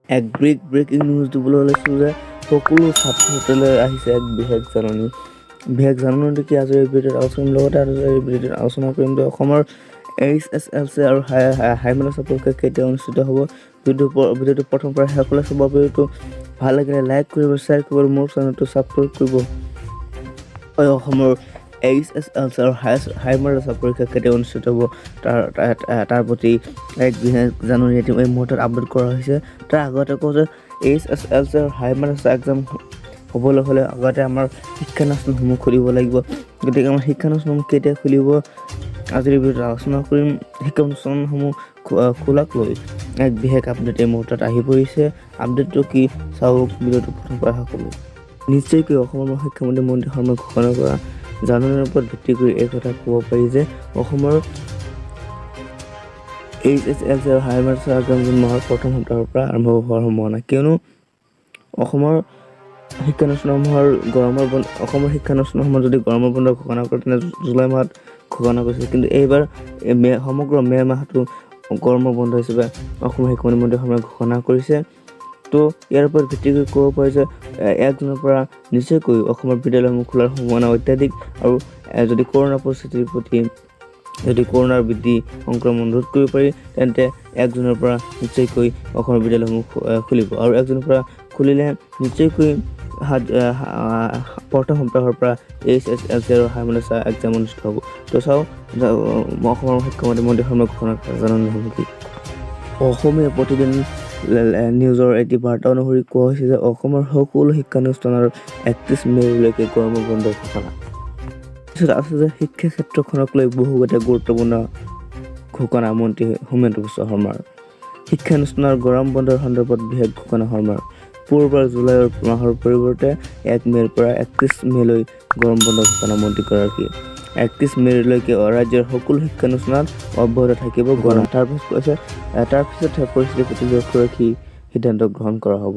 এক breaking news দিবলৈ ওলাইছোঁ যে সকলো ছাত্ৰ ছাত্ৰীলৈ আহিছে এক বিশেষ জাননী কি আজি এই ভিডিঅ'ত আলোচনা লগতে এই ভিডিঅ'ত আলোচনা কৰিম যে অসমৰ HSLC আৰু হাই মাদ্ৰাছা পৰীক্ষা কেতিয়া অনুষ্ঠিত হ'ব। ভিডিঅ'টো প্ৰথম পৰা শেষলৈ চাব। ভিডিঅ'টো ভাল লাগিলে লাইক কৰিব, শ্বেয়াৰ কৰিব, মোৰ চেনেলটো ছাবস্ক্ৰাইব কৰিব। অসমৰ HSLC আৰু হাই মাদ্ৰাছা পৰীক্ষা কেতিয়া অনুষ্ঠিত হ'ব তাৰ প্ৰতি এক বিশেষ জাননী এই মুহূৰ্তত আপডেট কৰা হৈছে। তাৰ আগতে কওঁ যে HSLC আৰু হাই মাদ্ৰাছা এক্সাম হ'বলৈ হ'লে আগতে আমাৰ শিক্ষানুষ্ঠানসমূহ খুলিব লাগিব। গতিকে আমাৰ শিক্ষানুষ্ঠানসমূহ কেতিয়া খুলিব আজিৰ ভিডিঅ'ত আলোচনা কৰিম। শিক্ষানুষ্ঠানসমূহ খোলাক লৈ এক বিশেষ আপডেট এই মুহূৰ্তত আহি পৰিছে। আপডেটটো কি চাওক ভিডিঅ'টো প্ৰথম পৰা শেষলৈ। নিশ্চয়কৈ অসমৰ শিক্ষামন্ত্ৰী মন্ত্ৰী শৰ্মাই ঘোষণা কৰা জাননীৰ ওপৰত ভিত্তি কৰি এই কথা ক'ব পাৰি যে অসমৰ HSLC আৰু হাই মাদ্ৰাছা এক্সাম জুন মাহৰ প্ৰথম সপ্তাহৰ পৰা আৰম্ভ হোৱাৰ সম্ভাৱনা, কিয়নো অসমৰ শিক্ষানুষ্ঠানসমূহৰ যদি গৰমৰ বন্ধ ঘোষণা কৰে তেনে জুলাই মাহত ঘোষণা কৰিছিল, কিন্তু এইবাৰ সমগ্ৰ মে মাহটো গৰমৰ বন্ধ হিচাপে অসমৰ শিক্ষামন্ত্ৰী মন্ত্ৰী শৰ্মাই ঘোষণা কৰিছে। তো ইয়াৰ ওপৰত ভিত্তি কৰি ক'ব পাৰি যে 1 জুনৰ পৰা নিশ্চয়কৈ অসমৰ বিদ্যালয়সমূহ খোলাৰ সম্ভাৱনা অত্যাধিক। আৰু যদি কৰোণা পৰিস্থিতিৰ প্ৰতি যদি কৰোণাৰ বৃদ্ধি সংক্ৰমণ ৰোধ কৰিব পাৰি তেন্তে 1 জুনৰ পৰা নিশ্চয়কৈ অসমৰ বিদ্যালয়সমূহ খুলিব। আৰু 1 জুনৰ পৰা খুলিলে নিশ্চয়কৈ প্ৰথম সপ্তাহৰ পৰা HSLC আৰু হাই মাদ্ৰাছা এক্সাম অনুষ্ঠিত হ'ব। তো চাওঁ অসমৰ শিক্ষামন্ত্ৰী মন্ত্ৰী শৰ্মাই ঘোষণা কৰা জাননীসমূহ কি। অসমীয়া প্ৰতিদিন নিউজৰ এটি বাৰ্তা অনুসৰি কোৱা হৈছে যে অসমৰ সকলো শিক্ষানুষ্ঠানৰ 31 মে'লৈকে গৰমৰ বন্ধ ঘোষণা। পিছত আছে যে শিক্ষা ক্ষেত্ৰখনক লৈ বহুকেইটা গুৰুত্বপূৰ্ণ ঘোষণা মন্ত্ৰী হোমেন্দ্ৰ বিশ্ব শৰ্মাৰ। শিক্ষানুষ্ঠানৰ গৰম বন্ধৰ সন্দৰ্ভত বিশেষ ঘোষণা শৰ্মাৰ। পূৰ্বৰ জুলাই মাহৰ পৰিৱৰ্তে 1 মে'ৰ পৰা 31 মে'লৈ গৰম বন্ধ ঘোষণা মন্ত্ৰীগৰাকীয়ে। 31 মে'লৈকে ৰাজ্যৰ সকলো শিক্ষানুষ্ঠানত অব্যাহত থাকিব গৰম। তাৰ পিছত পৰিস্থিতিৰ প্ৰতি লক্ষ্য ৰাখি সিদ্ধান্ত গ্ৰহণ কৰা হ'ব।